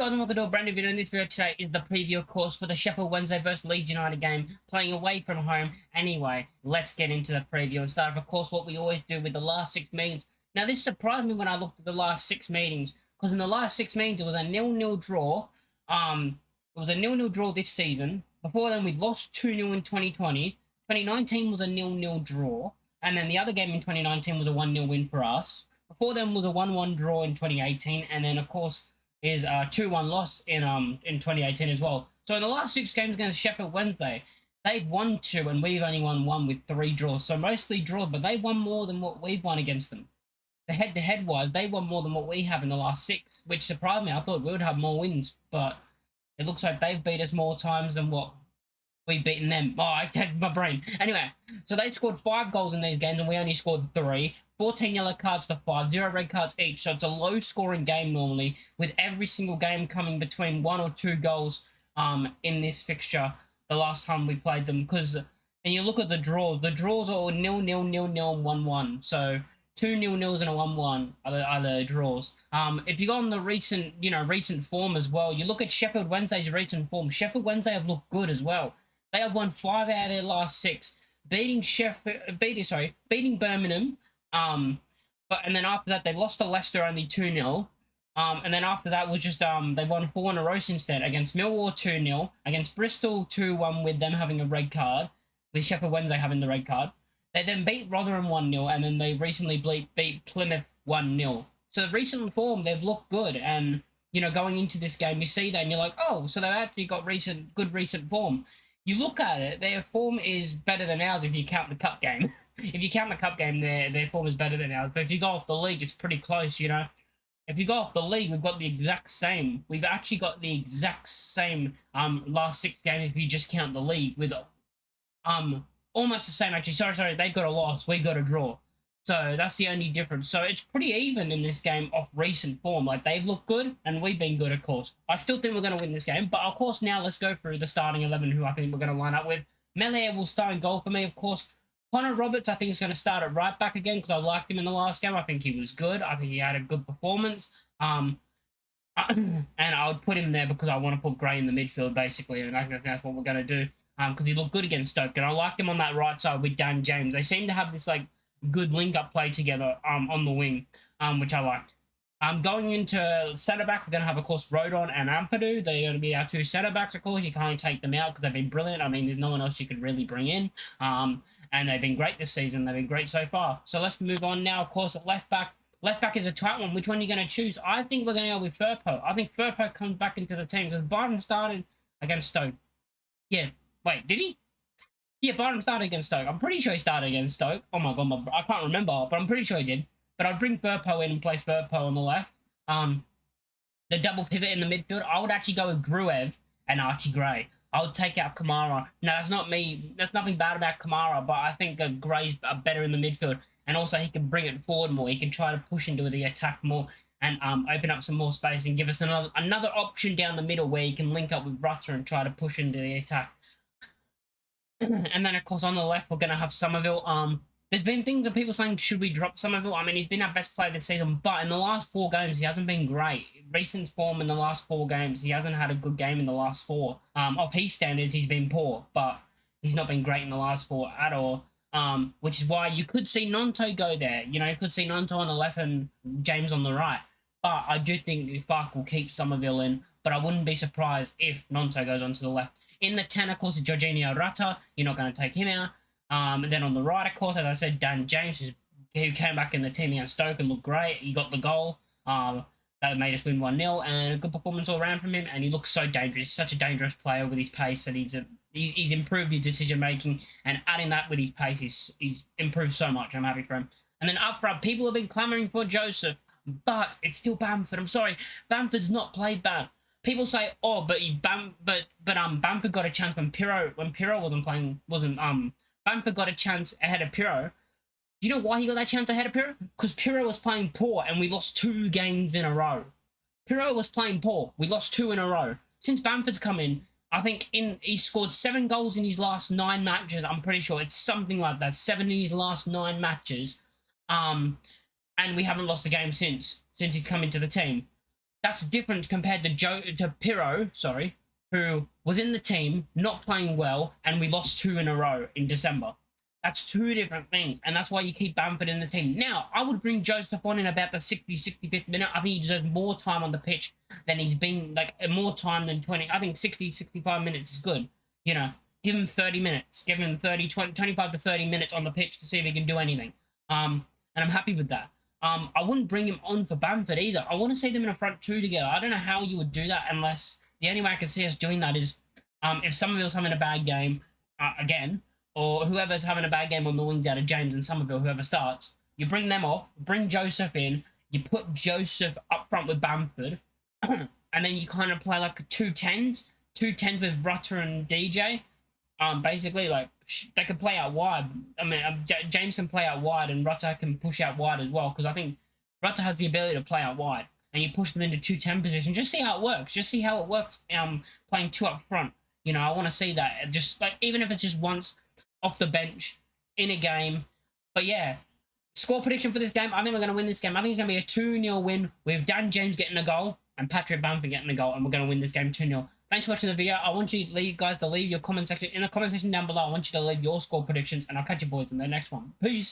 guys, and welcome to a brand new video. In this video today is the preview, of course, for the Sheffield Wednesday versus Leeds United game, playing away from home. Anyway, let's get into the preview and start, of course, what we always do with the last 6 meetings. Now, this surprised me when I looked at the last 6 meetings, because in the last 6 meetings, it was a 0-0 draw. It was a 0-0 draw this season. Before then, we lost 2-0 in 2020. 2019 was a 0-0 draw, and then the other game in 2019 was a 1-0 win for us. Before then was a 1-1 draw in 2018, and then, of course, is a 2-1 loss in 2018 as well. So in the last 6 games against Sheffield Wednesday, they've won 2 and we've only won 1 with 3 draws. So mostly draws, but they won more than what we've won against them. The head-to-head wise, they won more than what we have in the last 6, which surprised me. I thought we would have more wins, but it looks like they've beat us more times than what we've beaten them. Oh, I had my brain. Anyway, so they scored 5 goals in these games and we only scored 3. 14 yellow cards to 5, 0 red cards each. So it's a low-scoring game normally, with every single game coming between 1 or 2 goals in this fixture the last time we played them. Because, and you look at the draws are 0-0, 0-0, 0-0, 1-1. So 2 0-0s and a 1-1 are the draws. If you go on the recent form as well, you look at Sheffield Wednesday's recent form. Sheffield Wednesday have looked good as well. They have won 5 out of their last 6, beating Birmingham. And then after that, they lost to Leicester only 2-0. And then after that was just they won 4 in a row since then, against Millwall 2-0, against Bristol 2-1 with them having a red card, with Sheffield Wednesday having the red card. They then beat Rotherham 1-0, and then they recently beat Plymouth 1-0. So the recent form, they've looked good, and going into this game, you see that and you're like, oh, so they've actually got good recent form. You look at it, their form is better than ours if you count the cup game. If you count the cup game, their form is better than ours. But if you go off the league, it's pretty close, If you go off the league, we've got the exact same. We've actually got the exact same last 6 games if you just count the league, with almost the same, actually. Sorry, they've got a loss, we've got a draw. So that's the only difference. So it's pretty even in this game off recent form. Like, they've looked good, and we've been good, of course. I still think we're going to win this game. But, of course, now let's go through the starting 11, who I think we're going to line up with. Melier will start in goal for me, of course. Connor Roberts, I think, is going to start at right back again, because I liked him in the last game. I think he was good. I think he had a good performance. And I would put him there because I want to put Gray in the midfield, basically. And I think that's what we're going to do. Because he looked good against Stoke. And I liked him on that right side with Dan James. They seem to have this, good link-up play together on the wing, which I liked. Going into centre-back, we're going to have, of course, Rodon and Ampadu. They're going to be our 2 centre-backs, of course. You can't take them out because they've been brilliant. I mean, there's no one else you could really bring in. And they've been great this season. They've been great so far. So let's move on now, of course, at left back. Left back is a tight one. Which one are you going to choose? I think we're going to go with Firpo. I think Firpo comes back into the team because Barton started against Stoke. Yeah. Wait, did he? Yeah, Barton started against Stoke. I'm pretty sure he started against Stoke. Oh my god, I can't remember, but I'm pretty sure he did. But I'd bring Firpo in and play Firpo on the left. The double pivot in the midfield, I would actually go with Gruev and Archie Gray. I would take out Kamara. No, that's not me. That's nothing bad about Kamara, but I think Gray's better in the midfield. And also, he can bring it forward more. He can try to push into the attack more and open up some more space and give us another option down the middle where he can link up with Rutter and try to push into the attack. And then, of course, on the left, we're going to have Somerville. There's been things that people saying, should we drop Somerville? I mean, he's been our best player this season, but in the last 4 games, he hasn't been great. Recent form in the last 4 games, he hasn't had a good game in the last 4. Of his standards, he's been poor, but he's not been great in the last 4 at all. Which is why you could see Nonto go there. You could see Nonto on the left and James on the right. But I do think Fark will keep Somerville in, but I wouldn't be surprised if Nonto goes onto the left. In the 10, of course, is Jorginho Rutter. You're not going to take him out. And then on the right, of course, as I said, Dan James, who came back in the team against Stoke and looked great. He got the goal. That made us win 1-0. And a good performance all around from him. And he looks so dangerous. He's such a dangerous player with his pace. And he's improved his decision-making. And adding that with his pace, he's improved so much. I'm happy for him. And then up front, people have been clamouring for Joseph. But it's still Bamford. I'm sorry. Bamford's not played bad. People say, oh, but Bamford got a chance when Pirro wasn't playing. Bamford got a chance ahead of Pirro. Do you know why he got that chance ahead of Pirro? Because Pirro was playing poor and we lost 2 games in a row. Pirro was playing poor. We lost 2 in a row. Since Bamford's come in, I think he scored 7 goals in his last 9 matches. I'm pretty sure it's something like that. 7 in his last 9 matches. And we haven't lost a game since he's come into the team. That's different compared to Pirro, sorry, who was in the team, not playing well, and we lost 2 in a row in December. That's 2 different things, and that's why you keep Bamford in the team. Now, I would bring Joseph on in about the 65th minute. I think he deserves more time on the pitch than he's been, like, more time than 20. I think 65 minutes is good. You know, give him 30 minutes. Give him 25 to 30 minutes on the pitch to see if he can do anything. And I'm happy with that. I wouldn't bring him on for Bamford either. I want to see them in a front 2 together. I don't know how you would do that unless the only way I can see us doing that is if Somerville's having a bad game again, or whoever's having a bad game on the wings out of James and Somerville, whoever starts, you bring them off, bring Joseph in, you put Joseph up front with Bamford, and then you kind of play like 2 10s with Rutter and DJ. Basically, like, they could play out wide. I mean, James can play out wide, and Rutter can push out wide as well, because I think Rutter has the ability to play out wide, and you push them into 2 10 position. Just see how it works. Just see how it works. Playing 2 up front. You know, I want to see that. Just like, even if it's just once off the bench in a game. But yeah, score prediction for this game. I think we're going to win this game. I think it's going to be a 2-0 win with Dan James getting a goal and Patrick Bamford getting a goal, and we're going to win this game 2-0. Thanks for watching the video. I want you guys to leave your comment section in the comment section down below. I want you to leave your score predictions, and I'll catch you boys in the next one. Peace.